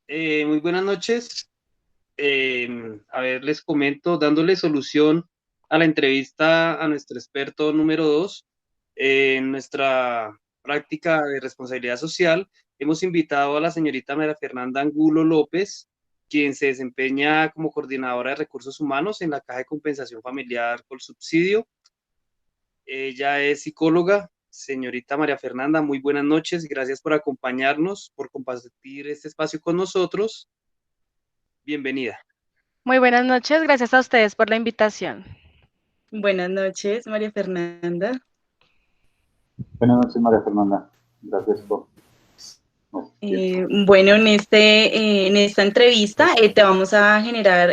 Muy buenas noches. A ver, les comento, dándole solución a la entrevista a nuestro experto número 2. En nuestra práctica de responsabilidad social, hemos invitado a la señorita María Fernanda Angulo López, quien se desempeña como coordinadora de recursos humanos en la Caja de Compensación Familiar con Subsidio. Ella es psicóloga. Señorita María Fernanda, muy buenas noches. Gracias por acompañarnos, por compartir este espacio con nosotros. Bienvenida. Muy buenas noches, gracias a ustedes por la invitación. Buenas noches, María Fernanda. Buenas noches, María Fernanda. Gracias por... Bueno, en esta entrevista te vamos a generar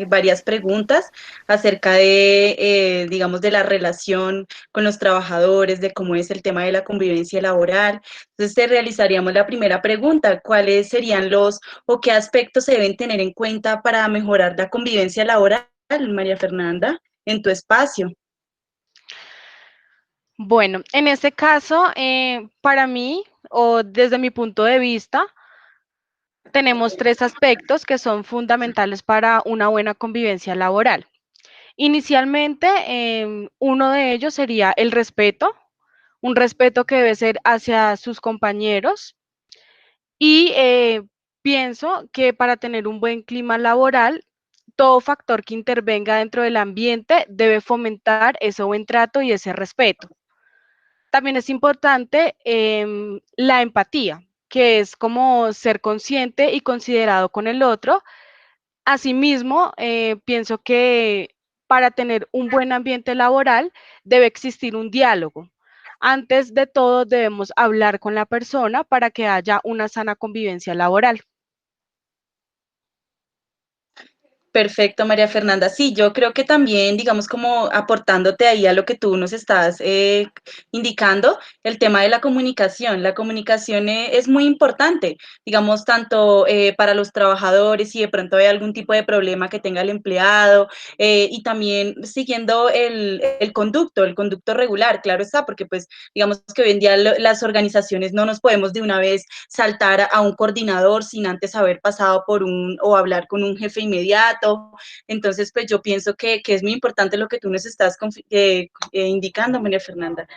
varias preguntas acerca de, digamos, de la relación con los trabajadores, de cómo es el tema de la convivencia laboral. Entonces, te realizaríamos la primera pregunta: ¿cuáles serían los o qué aspectos se deben tener en cuenta para mejorar la convivencia laboral, María Fernanda, en tu espacio? Bueno, en este caso, para mí, o desde mi punto de vista, tenemos tres aspectos que son fundamentales para una buena convivencia laboral. Inicialmente, uno de ellos sería el respeto, un respeto que debe ser hacia sus compañeros y pienso que para tener un buen clima laboral, todo factor que intervenga dentro del ambiente debe fomentar ese buen trato y ese respeto. También es importante la empatía, que es como ser consciente y considerado con el otro. Asimismo, pienso que para tener un buen ambiente laboral debe existir un diálogo. Antes de todo, debemos hablar con la persona para que haya una sana convivencia laboral. Perfecto, María Fernanda. Sí, yo creo que también, digamos, como aportándote ahí a lo que tú nos estás indicando, el tema de la comunicación. La comunicación es muy importante, digamos, tanto para los trabajadores, si de pronto hay algún tipo de problema que tenga el empleado, y también siguiendo el conducto regular, claro está, porque pues digamos que hoy en día las organizaciones no nos podemos de una vez saltar a un coordinador sin antes haber pasado por o hablar con un jefe inmediato. Entonces, pues yo pienso que es muy importante lo que tú nos estás indicando, María Fernanda.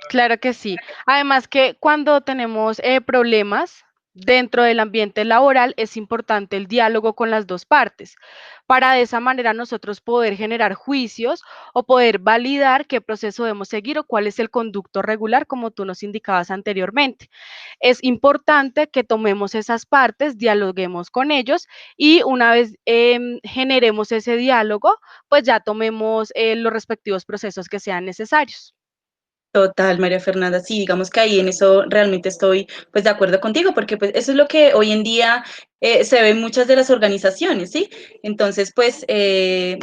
Claro que sí. Además que cuando tenemos problemas dentro del ambiente laboral es importante el diálogo con las dos partes, para de esa manera nosotros poder generar juicios o poder validar qué proceso debemos seguir o cuál es el conducto regular, como tú nos indicabas anteriormente. Es importante que tomemos esas partes, dialoguemos con ellos y una vez generemos ese diálogo, pues ya tomemos los respectivos procesos que sean necesarios. Total, María Fernanda, sí, digamos que ahí en eso realmente estoy pues de acuerdo contigo, porque pues eso es lo que hoy en día se ve en muchas de las organizaciones, ¿sí? Entonces, pues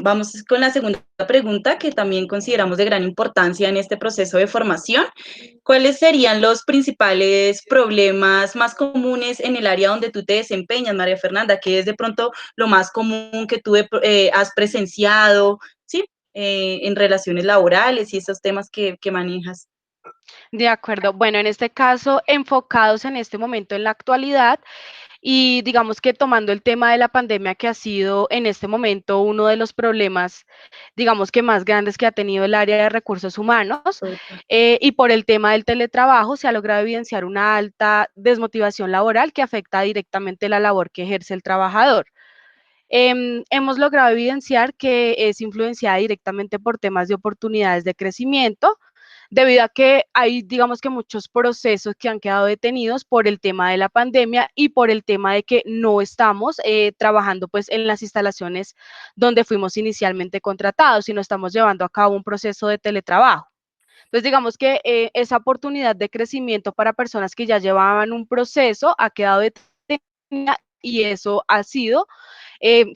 vamos con la segunda pregunta que también consideramos de gran importancia en este proceso de formación. ¿Cuáles serían los principales problemas más comunes en el área donde tú te desempeñas, María Fernanda? ¿Qué es de pronto lo más común que tú has presenciado, ¿sí? En relaciones laborales y esos temas que manejas? De acuerdo. Bueno, en este caso, enfocados en este momento en la actualidad y digamos que tomando el tema de la pandemia que ha sido en este momento uno de los problemas, digamos que más grandes que ha tenido el área de recursos humanos, y por el tema del teletrabajo se ha logrado evidenciar una alta desmotivación laboral que afecta directamente la labor que ejerce el trabajador. Hemos logrado evidenciar que es influenciada directamente por temas de oportunidades de crecimiento, debido a que hay, digamos que muchos procesos que han quedado detenidos por el tema de la pandemia y por el tema de que no estamos trabajando pues en las instalaciones donde fuimos inicialmente contratados, sino estamos llevando a cabo un proceso de teletrabajo. Entonces, digamos que esa oportunidad de crecimiento para personas que ya llevaban un proceso ha quedado detenida y eso ha sido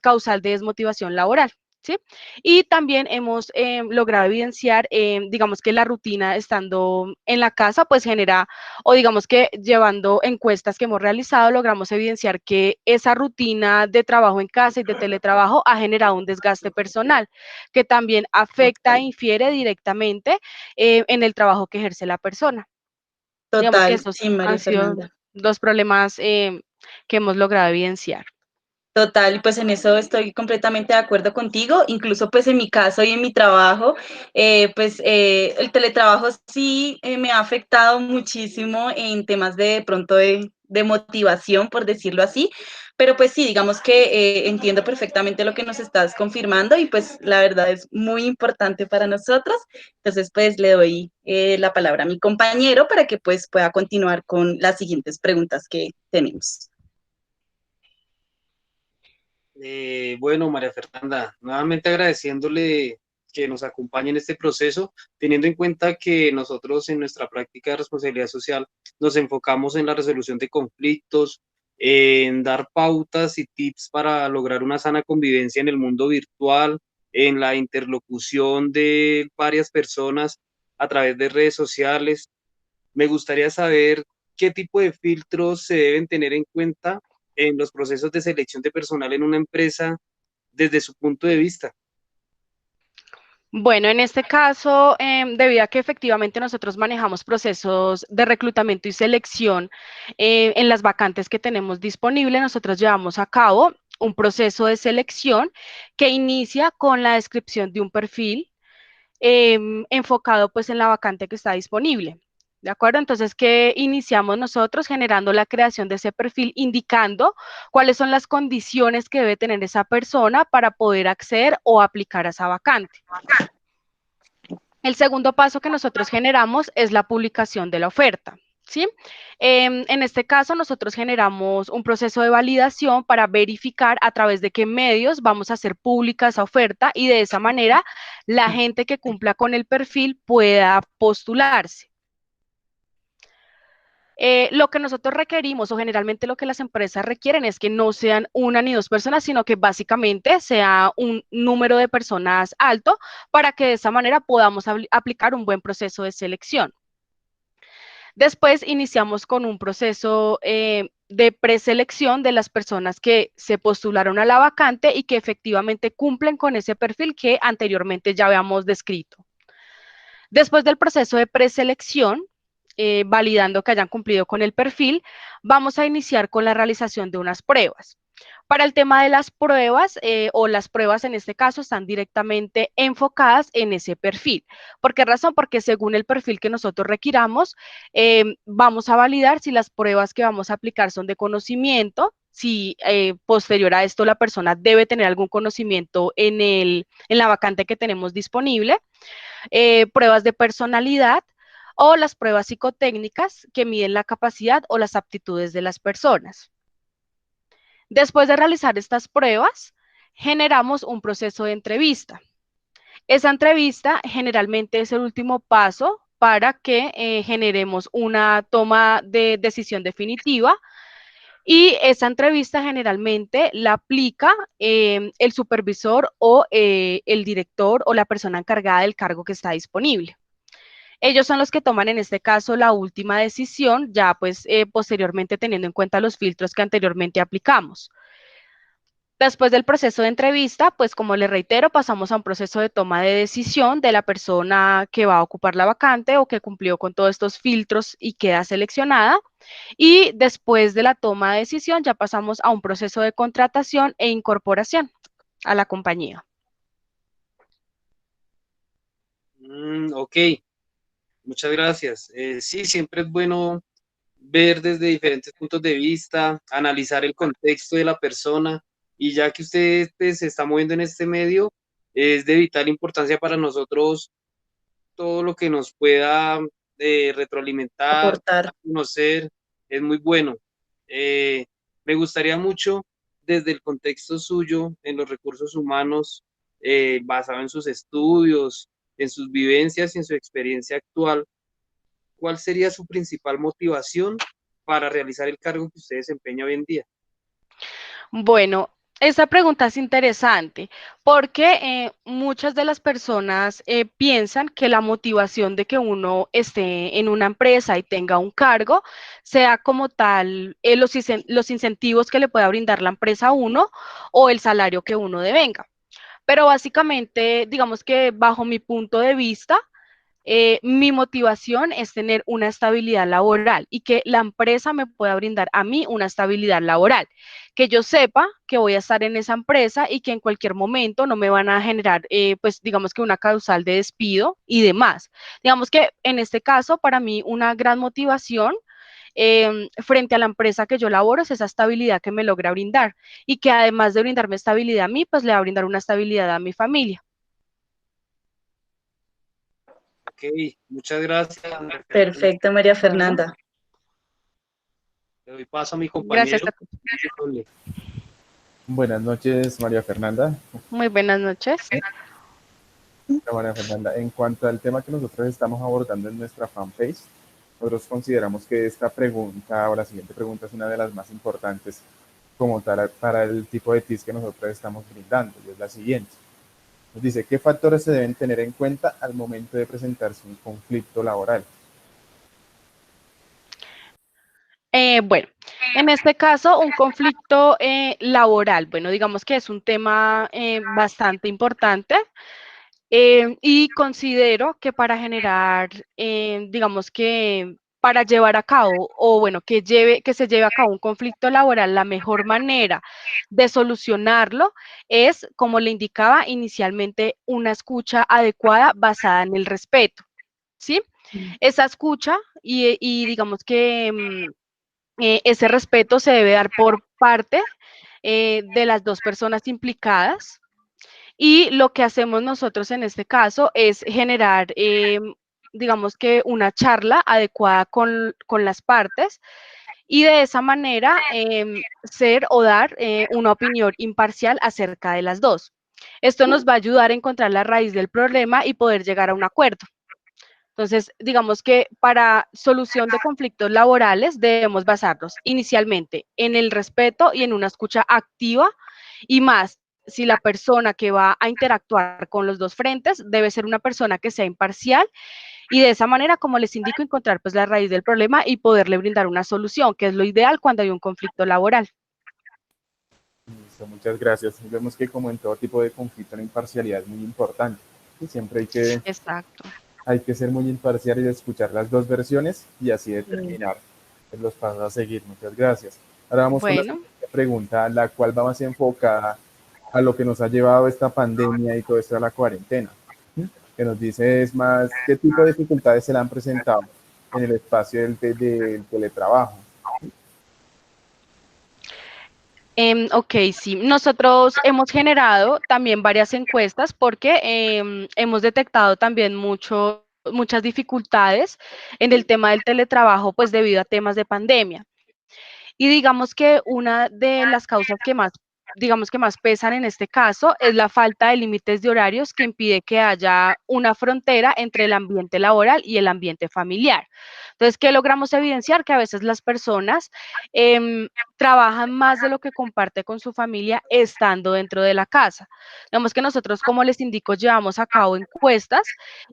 causal de desmotivación laboral. ¿Sí? Y también hemos logrado evidenciar, digamos que la rutina estando en la casa, pues genera, o digamos que llevando encuestas que hemos realizado, logramos evidenciar que esa rutina de trabajo en casa y de teletrabajo ha generado un desgaste personal, que también afecta e infiere directamente en el trabajo que ejerce la persona. Digamos que Total, esos sí, María han sido Fernanda. los problemas que hemos logrado evidenciar. Total, y pues en eso estoy completamente de acuerdo contigo, incluso pues en mi caso y en mi trabajo, el teletrabajo sí me ha afectado muchísimo en temas de pronto de motivación, por decirlo así, pero pues sí, digamos que entiendo perfectamente lo que nos estás confirmando y pues la verdad es muy importante para nosotros, entonces pues le doy la palabra a mi compañero para que pues pueda continuar con las siguientes preguntas que tenemos. Bueno, María Fernanda, nuevamente agradeciéndole que nos acompañe en este proceso, teniendo en cuenta que nosotros en nuestra práctica de responsabilidad social nos enfocamos en la resolución de conflictos, en dar pautas y tips para lograr una sana convivencia en el mundo virtual, en la interlocución de varias personas a través de redes sociales. Me gustaría saber qué tipo de filtros se deben tener en cuenta en los procesos de selección de personal en una empresa desde su punto de vista. Bueno, en este caso, debido a que efectivamente nosotros manejamos procesos de reclutamiento y selección en las vacantes que tenemos disponibles, nosotros llevamos a cabo un proceso de selección que inicia con la descripción de un perfil enfocado pues en la vacante que está disponible. ¿De acuerdo? Entonces, ¿qué iniciamos nosotros? Generando la creación de ese perfil, indicando cuáles son las condiciones que debe tener esa persona para poder acceder o aplicar a esa vacante. El segundo paso que nosotros generamos es la publicación de la oferta. ¿Sí? En este caso, nosotros generamos un proceso de validación para verificar a través de qué medios vamos a hacer pública esa oferta y de esa manera la gente que cumpla con el perfil pueda postularse. Lo que nosotros requerimos o generalmente lo que las empresas requieren es que no sean una ni dos personas, sino que básicamente sea un número de personas alto para que de esa manera podamos aplicar un buen proceso de selección. Después iniciamos con un proceso de preselección de las personas que se postularon a la vacante y que efectivamente cumplen con ese perfil que anteriormente ya habíamos descrito. Después del proceso de preselección, validando que hayan cumplido con el perfil, vamos a iniciar con la realización de unas pruebas. Para el tema de las pruebas, o las pruebas en este caso están directamente enfocadas en ese perfil. ¿Por qué razón? Porque según el perfil que nosotros requiramos, vamos a validar si las pruebas que vamos a aplicar son de conocimiento, si posterior a esto la persona debe tener algún conocimiento en la vacante que tenemos disponible, pruebas de personalidad o las pruebas psicotécnicas que miden la capacidad o las aptitudes de las personas. Después de realizar estas pruebas, generamos un proceso de entrevista. Esa entrevista generalmente es el último paso para que generemos una toma de decisión definitiva y esa entrevista generalmente la aplica el supervisor o el director o la persona encargada del cargo que está disponible. Ellos son los que toman en este caso la última decisión, ya pues posteriormente teniendo en cuenta los filtros que anteriormente aplicamos. Después del proceso de entrevista, pues como les reitero, pasamos a un proceso de toma de decisión de la persona que va a ocupar la vacante o que cumplió con todos estos filtros y queda seleccionada. Y después de la toma de decisión, ya pasamos a un proceso de contratación e incorporación a la compañía. Ok, muchas gracias. Sí, siempre es bueno ver desde diferentes puntos de vista, analizar el contexto de la persona y ya que usted pues, se está moviendo en este medio, es de vital importancia para nosotros todo lo que nos pueda retroalimentar, Aportar. conocer, es muy bueno. Me gustaría mucho desde el contexto suyo en los recursos humanos, basado en sus estudios, en sus vivencias y en su experiencia actual, ¿cuál sería su principal motivación para realizar el cargo que usted desempeña hoy en día? Bueno, esta pregunta es interesante porque muchas de las personas piensan que la motivación de que uno esté en una empresa y tenga un cargo sea como tal los incentivos que le pueda brindar la empresa a uno o el salario que uno devenga. Pero básicamente, digamos que bajo mi punto de vista, mi motivación es tener una estabilidad laboral y que la empresa me pueda brindar a mí una estabilidad laboral, que yo sepa que voy a estar en esa empresa y que en cualquier momento no me van a generar, pues digamos que una causal de despido y demás. Digamos que en este caso, para mí, una gran motivación frente a la empresa que yo laboro es esa estabilidad que me logra brindar y que además de brindarme estabilidad a mí, pues le va a brindar una estabilidad a mi familia. Ok, muchas gracias. Perfecto, María Fernanda. Le doy paso a mi Gracias compañero. a ti. Buenas noches, María Fernanda. Muy buenas noches. Hola, María Fernanda. En cuanto al tema que nosotros estamos abordando en nuestra fanpage, nosotros consideramos que esta pregunta o la siguiente pregunta es una de las más importantes como tal para el tipo de tips que nosotros estamos brindando, y es la siguiente. Nos dice, ¿qué factores se deben tener en cuenta al momento de presentarse un conflicto laboral? Bueno, en este caso, un conflicto laboral, bueno, digamos que es un tema bastante importante y considero que para generar, digamos que para llevar a cabo, o bueno, que se lleve a cabo un conflicto laboral, la mejor manera de solucionarlo es, como le indicaba inicialmente, una escucha adecuada basada en el respeto, ¿sí? Esa escucha y digamos que ese respeto se debe dar por parte de las dos personas implicadas y lo que hacemos nosotros en este caso es generar, digamos que una charla adecuada con las partes y de esa manera ser o dar una opinión imparcial acerca de las dos. Esto nos va a ayudar a encontrar la raíz del problema y poder llegar a un acuerdo. Entonces, digamos que para solución de conflictos laborales debemos basarnos inicialmente en el respeto y en una escucha activa y más si la persona que va a interactuar con los dos frentes debe ser una persona que sea imparcial y de esa manera, como les indico, encontrar pues la raíz del problema y poderle brindar una solución, que es lo ideal cuando hay un conflicto laboral. Listo, muchas gracias. Vemos que como en todo tipo de conflicto la imparcialidad es muy importante. Y siempre Exacto. hay que ser muy imparcial y escuchar las dos versiones y así determinar los pasos a seguir. Muchas gracias. Ahora vamos con la Bueno, siguiente pregunta, la cual va más enfocada a lo que nos ha llevado esta pandemia y todo esto a la cuarentena. Que nos dice es más, ¿qué tipo de dificultades se le han presentado en el espacio del teletrabajo? ok, sí. Nosotros hemos generado también varias encuestas porque hemos detectado también muchas dificultades en el tema del teletrabajo, pues debido a temas de pandemia. Y digamos que una de las causas que más, digamos que más pesan en este caso es la falta de límites de horarios que impide que haya una frontera entre el ambiente laboral y el ambiente familiar. Entonces, ¿qué logramos evidenciar? Que a veces las personas trabajan más de lo que comparte con su familia estando dentro de la casa. Digamos que nosotros, como les indico, llevamos a cabo encuestas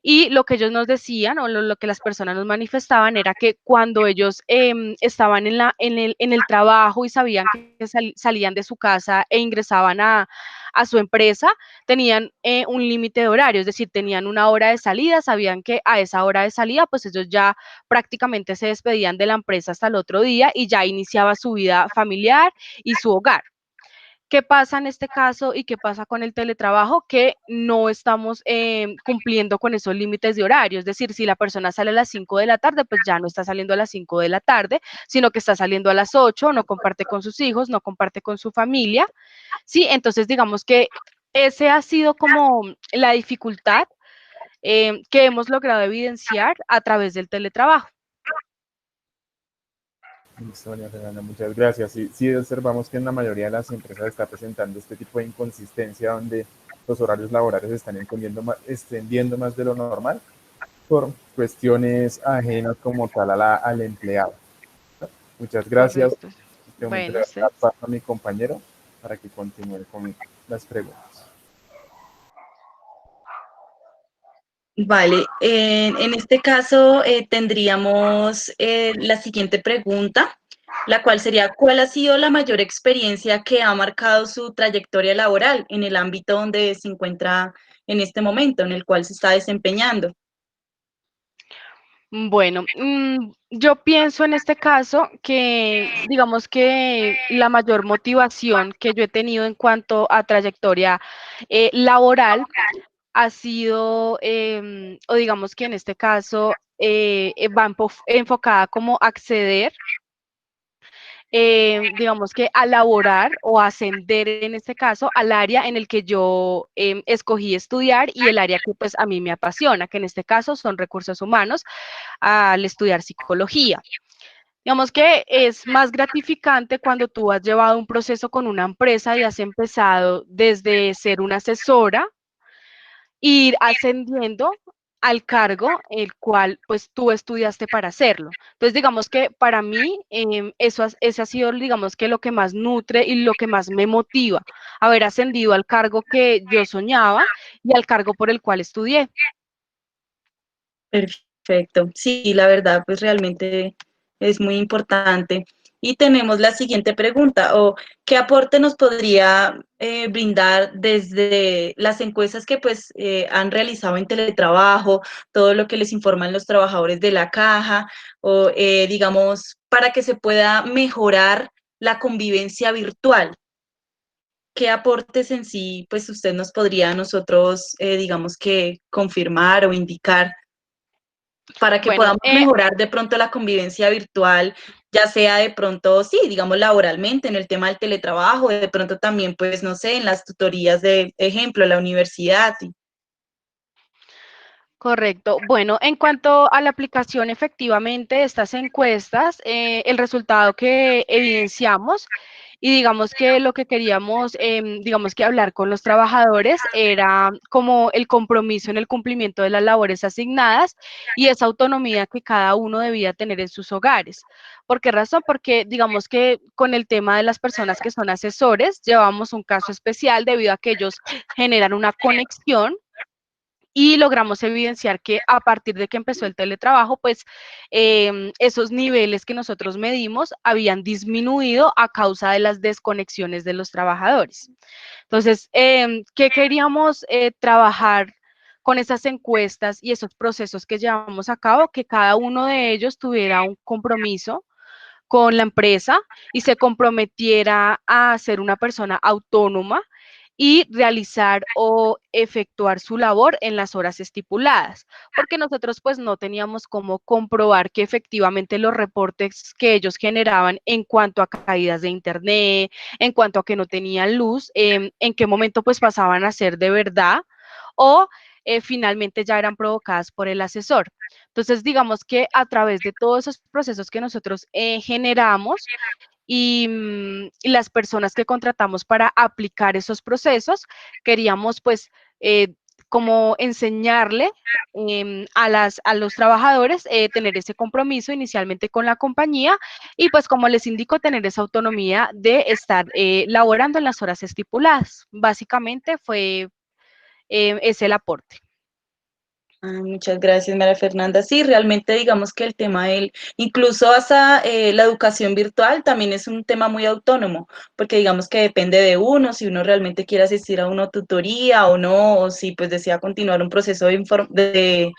y lo que ellos nos decían o lo que las personas nos manifestaban era que cuando ellos estaban en el trabajo y sabían que salían de su casa e ingresaban a su empresa, tenían un límite de horario, es decir, tenían una hora de salida, sabían que a esa hora de salida, pues ellos ya prácticamente se despedían de la empresa hasta el otro día y ya iniciaba su vida familiar y su hogar. ¿Qué pasa en este caso y qué pasa con el teletrabajo? Que no estamos cumpliendo con esos límites de horario. Es decir, si la persona sale a las 5 de la tarde, pues ya no está saliendo a las 5 de la tarde, sino que está saliendo a las 8, no comparte con sus hijos, no comparte con su familia. Sí, entonces digamos que ese ha sido como la dificultad que hemos logrado evidenciar a través del teletrabajo. Listo, María Fernanda, muchas gracias. Sí, sí observamos que en la mayoría de las empresas está presentando este tipo de inconsistencia donde los horarios laborales se están extendiendo más de lo normal por cuestiones ajenas como tal al empleado. Muchas gracias. Correcto. Yo me Bueno, entrego sí. la paso a mi compañero para que continúe con las preguntas. Vale, en este caso tendríamos la siguiente pregunta, la cual sería, ¿cuál ha sido la mayor experiencia que ha marcado su trayectoria laboral en el ámbito donde se encuentra en este momento, en el cual se está desempeñando? Bueno, yo pienso en este caso que, digamos que la mayor motivación que yo he tenido en cuanto a trayectoria laboral ha sido, o digamos que en este caso va enfocada como acceder, digamos que a laborar o ascender en este caso al área en el que yo escogí estudiar y el área que pues a mí me apasiona, que en este caso son recursos humanos, al estudiar psicología. Digamos que es más gratificante cuando tú has llevado un proceso con una empresa y has empezado desde ser una asesora, ir ascendiendo al cargo el cual pues tú estudiaste para hacerlo. Entonces digamos que para mí ese ha sido digamos que lo que más nutre y lo que más me motiva, haber ascendido al cargo que yo soñaba y al cargo por el cual estudié. Perfecto. Sí, la verdad, pues realmente es muy importante. Y tenemos la siguiente pregunta, o ¿qué aporte nos podría brindar desde las encuestas que pues han realizado en teletrabajo, todo lo que les informan los trabajadores de la caja, o digamos, para que se pueda mejorar la convivencia virtual? ¿Qué aportes en sí, pues usted nos podría a nosotros, digamos que confirmar o indicar para que Bueno, podamos mejorar de pronto la convivencia virtual, ya sea de pronto, sí, digamos laboralmente, en el tema del teletrabajo, de pronto también, pues, no sé, en las tutorías de ejemplo, la universidad. correcto. Bueno, en cuanto a la aplicación, efectivamente, de estas encuestas, el resultado que evidenciamos y digamos que lo que queríamos, digamos que hablar con los trabajadores era como el compromiso en el cumplimiento de las labores asignadas y esa autonomía que cada uno debía tener en sus hogares. ¿Por qué razón? Porque digamos que con el tema de las personas que son asesores, llevamos un caso especial debido a que ellos generan una conexión y logramos evidenciar que a partir de que empezó el teletrabajo, pues esos niveles que nosotros medimos habían disminuido a causa de las desconexiones de los trabajadores. Entonces, ¿qué queríamos trabajar con esas encuestas y esos procesos que llevamos a cabo? Que cada uno de ellos tuviera un compromiso con la empresa y se comprometiera a ser una persona autónoma y realizar o efectuar su labor en las horas estipuladas, porque nosotros pues no teníamos cómo comprobar que efectivamente los reportes que ellos generaban en cuanto a caídas de internet, en cuanto a que no tenían luz, en qué momento pues pasaban a ser de verdad o finalmente ya eran provocadas por el asesor. Entonces, digamos que a través de todos esos procesos que nosotros generamos, y las personas que contratamos para aplicar esos procesos, queríamos pues como enseñarle a los trabajadores tener ese compromiso inicialmente con la compañía y pues como les indico, tener esa autonomía de estar laborando en las horas estipuladas. Básicamente fue ese el aporte. Muchas gracias, María Fernanda. Sí, realmente digamos que el tema del, incluso hasta la educación virtual también es un tema muy autónomo, porque digamos que depende de uno, si uno realmente quiere asistir a una tutoría o no, o si pues desea continuar un proceso de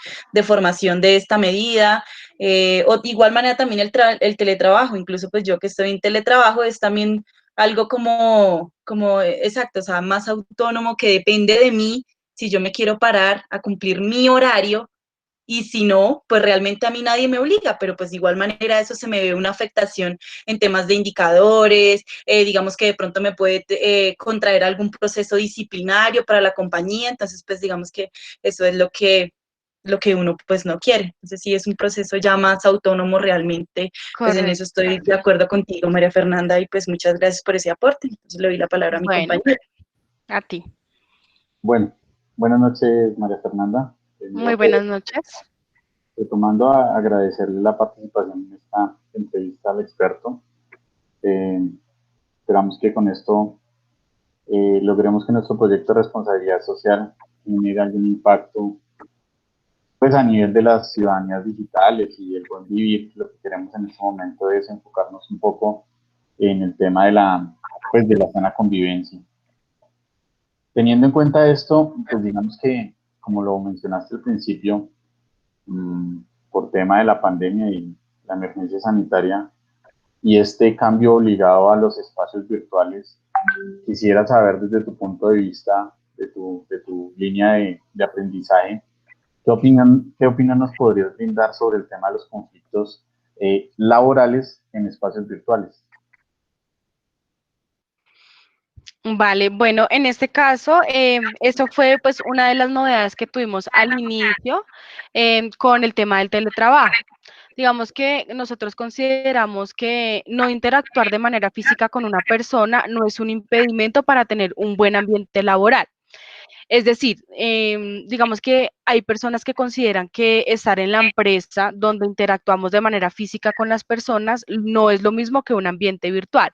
formación de esta medida. O de igual manera también el teletrabajo, incluso pues yo que estoy en teletrabajo es también algo exacto, o sea, más autónomo que depende de mí si yo me quiero parar a cumplir mi horario y si no, pues realmente a mí nadie me obliga, pero pues de igual manera eso se me ve una afectación en temas de indicadores, digamos que de pronto me puede contraer algún proceso disciplinario para la compañía, entonces pues digamos que eso es lo que uno pues no quiere. Entonces sí es un proceso ya más autónomo realmente, pues en eso Correcto. estoy de acuerdo contigo, María Fernanda, y pues muchas gracias por ese aporte. Entonces le doy la palabra a mi Bueno, compañera. a ti. Bueno, buenas noches, María Fernanda. Muy Primero, buenas noches. retomando a agradecerle la participación en esta entrevista al experto. Esperamos que con esto logremos que nuestro proyecto de responsabilidad social genere algún impacto pues a nivel de las ciudadanías digitales y el buen vivir. Lo que queremos en este momento es enfocarnos un poco en el tema pues de la sana convivencia. Teniendo en cuenta esto, pues digamos que, como lo mencionaste al principio, por tema de la pandemia y la emergencia sanitaria y este cambio obligado a los espacios virtuales, quisiera saber desde tu punto de vista, de tu línea de aprendizaje, qué opinión nos podrías brindar sobre el tema de los conflictos laborales en espacios virtuales? Vale, bueno, en este caso, esto fue pues una de las novedades que tuvimos al inicio con el tema del teletrabajo. Digamos que nosotros consideramos que no interactuar de manera física con una persona no es un impedimento para tener un buen ambiente laboral. Es decir, digamos que hay personas que consideran que estar en la empresa donde interactuamos de manera física con las personas no es lo mismo que un ambiente virtual.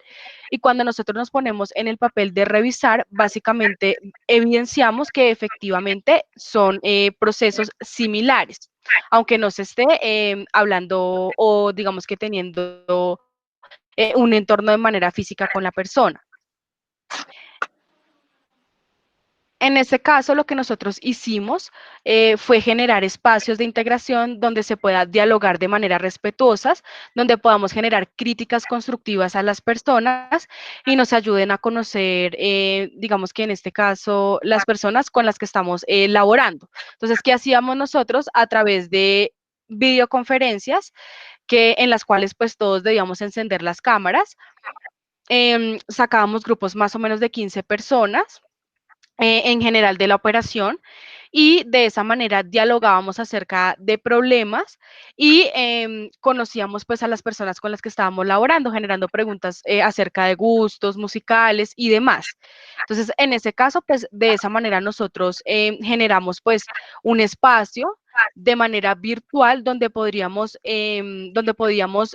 Y cuando nosotros nos ponemos en el papel de revisar, básicamente evidenciamos que efectivamente son procesos similares, aunque no se esté hablando o digamos que teniendo un entorno de manera física con la persona. En este caso, lo que nosotros hicimos fue generar espacios de integración donde se pueda dialogar de manera respetuosa, donde podamos generar críticas constructivas a las personas y nos ayuden a conocer, digamos que en este caso, las personas con las que estamos laborando. Entonces, ¿qué hacíamos nosotros? A través de videoconferencias en las cuales pues todos debíamos encender las cámaras, sacábamos grupos más o menos de 15 personas, en general de la operación, y de esa manera dialogábamos acerca de problemas y conocíamos pues a las personas con las que estábamos laborando, generando preguntas acerca de gustos musicales y demás. Entonces, en ese caso, pues de esa manera nosotros generamos pues un espacio de manera virtual donde podíamos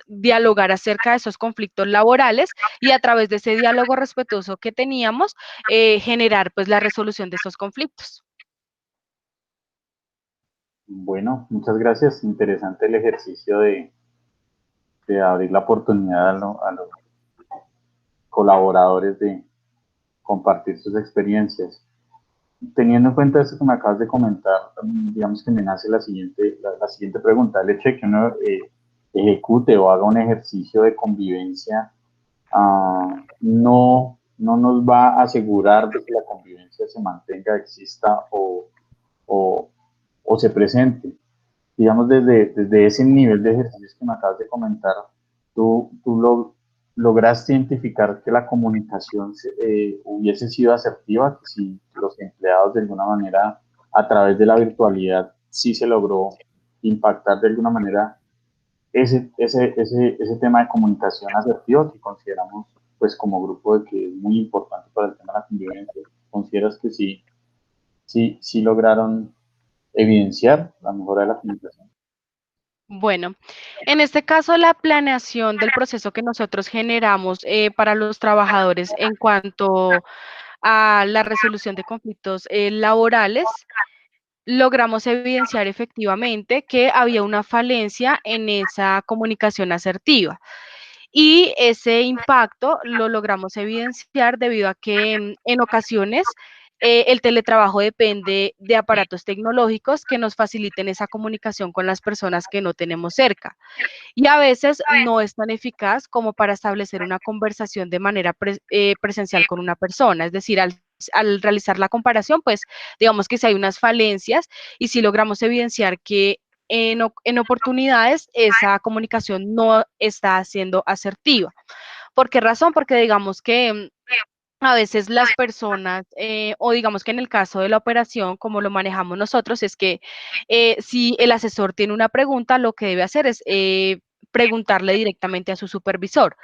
dialogar acerca de esos conflictos laborales y a través de ese diálogo respetuoso que teníamos, generar pues la resolución de esos conflictos. Bueno, muchas gracias. Interesante el ejercicio de abrir la oportunidad a los colaboradores de compartir sus experiencias. Teniendo en cuenta eso que me acabas de comentar, digamos que me nace la siguiente pregunta. El hecho de que uno ejecute o haga un ejercicio de convivencia no nos va a asegurar de que la convivencia se mantenga, exista o se presente. Digamos, desde ese nivel de ejercicios que me acabas de comentar, tú lograste identificar que la comunicación hubiese sido asertiva, que si los empleados de alguna manera, a través de la virtualidad, sí se logró impactar de alguna manera ese tema de comunicación asertiva que consideramos, pues, como grupo de que es muy importante para el tema de la convivencia. ¿Consideras que sí lograron evidenciar la mejora de la comunicación? Bueno, en este caso la planeación del proceso que nosotros generamos para los trabajadores en cuanto a la resolución de conflictos laborales, logramos evidenciar efectivamente que había una falencia en esa comunicación asertiva. Y ese impacto lo logramos evidenciar debido a que en ocasiones el teletrabajo depende de aparatos tecnológicos que nos faciliten esa comunicación con las personas que no tenemos cerca. Y a veces no es tan eficaz como para establecer una conversación de manera presencial con una persona. Es decir, al realizar la comparación, pues digamos que si hay unas falencias y si logramos evidenciar que en oportunidades esa comunicación no está siendo asertiva. ¿Por qué razón? Porque digamos que a veces las personas, o digamos que en el caso de la operación, como lo manejamos nosotros, es que si el asesor tiene una pregunta, lo que debe hacer es preguntarle directamente a su supervisor.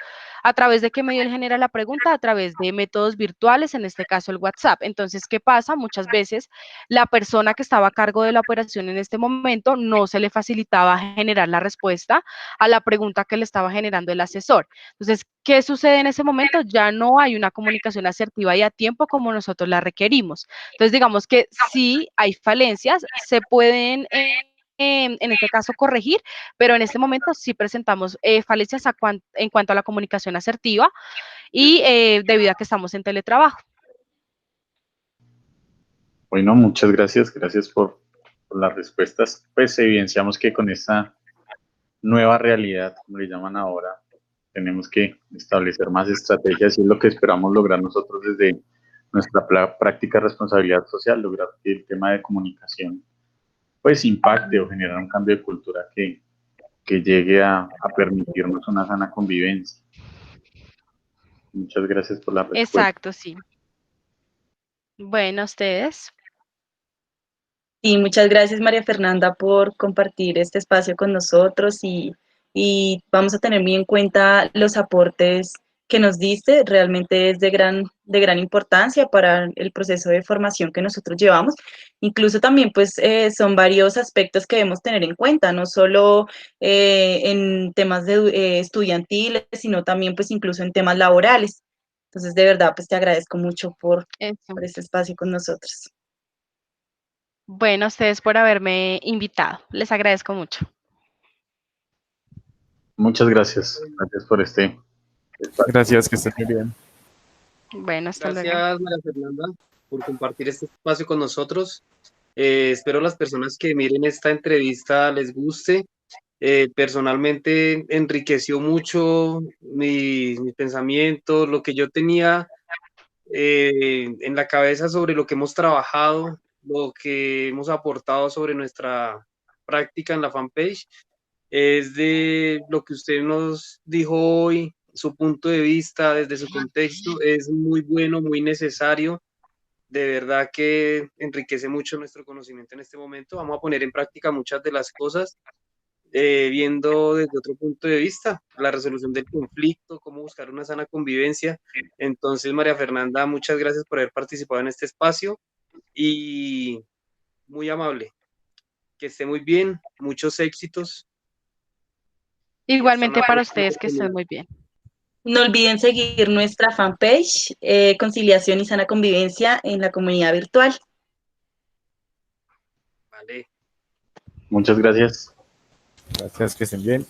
¿A través de qué medio él genera la pregunta? A través de métodos virtuales, en este caso el WhatsApp. Entonces, ¿qué pasa? Muchas veces la persona que estaba a cargo de la operación en este momento no se le facilitaba generar la respuesta a la pregunta que le estaba generando el asesor. Entonces, ¿qué sucede en ese momento? Ya no hay una comunicación asertiva y a tiempo como nosotros la requerimos. Entonces, digamos que sí hay falencias, se pueden en este caso corregir, pero en este momento sí presentamos falencias en cuanto a la comunicación asertiva y debido a que estamos en teletrabajo. Bueno, muchas gracias por las respuestas. Pues evidenciamos que con esta nueva realidad, como le llaman ahora, tenemos que establecer más estrategias y es lo que esperamos lograr nosotros desde nuestra práctica de responsabilidad social, lograr que el tema de comunicación pues impacte o generar un cambio de cultura que llegue a permitirnos una sana convivencia. Muchas gracias por la respuesta. Exacto, sí. Bueno, ustedes. Sí, muchas gracias María Fernanda por compartir este espacio con nosotros y vamos a tener muy en cuenta los aportes que nos diste, realmente es de gran importancia para el proceso de formación que nosotros llevamos. Incluso también pues son varios aspectos que debemos tener en cuenta, no solo en temas estudiantiles, sino también pues incluso en temas laborales. Entonces de verdad pues te agradezco mucho por este espacio con nosotros. Bueno, ustedes por haberme invitado. Les agradezco mucho. Muchas gracias. Gracias por este espacio. Gracias, que estén muy bien. Bueno, hasta luego. Gracias, María Fernanda, por compartir este espacio con nosotros. Espero las personas que miren esta entrevista les guste. Personalmente enriqueció mucho mi pensamiento, lo que yo tenía en la cabeza sobre lo que hemos trabajado, lo que hemos aportado sobre nuestra práctica en la fanpage, es de lo que usted nos dijo hoy, su punto de vista desde su contexto, es muy bueno, muy necesario. De verdad que enriquece mucho nuestro conocimiento en este momento. Vamos a poner en práctica muchas de las cosas, viendo desde otro punto de vista la resolución del conflicto, cómo buscar una sana convivencia. Entonces, María Fernanda, muchas gracias por haber participado en este espacio y muy amable. Que esté muy bien, muchos éxitos. Igualmente para ustedes, que estén muy bien. No olviden seguir nuestra fanpage, Conciliación y Sana Convivencia en la comunidad virtual. Vale. Muchas gracias. Gracias, que estén bien.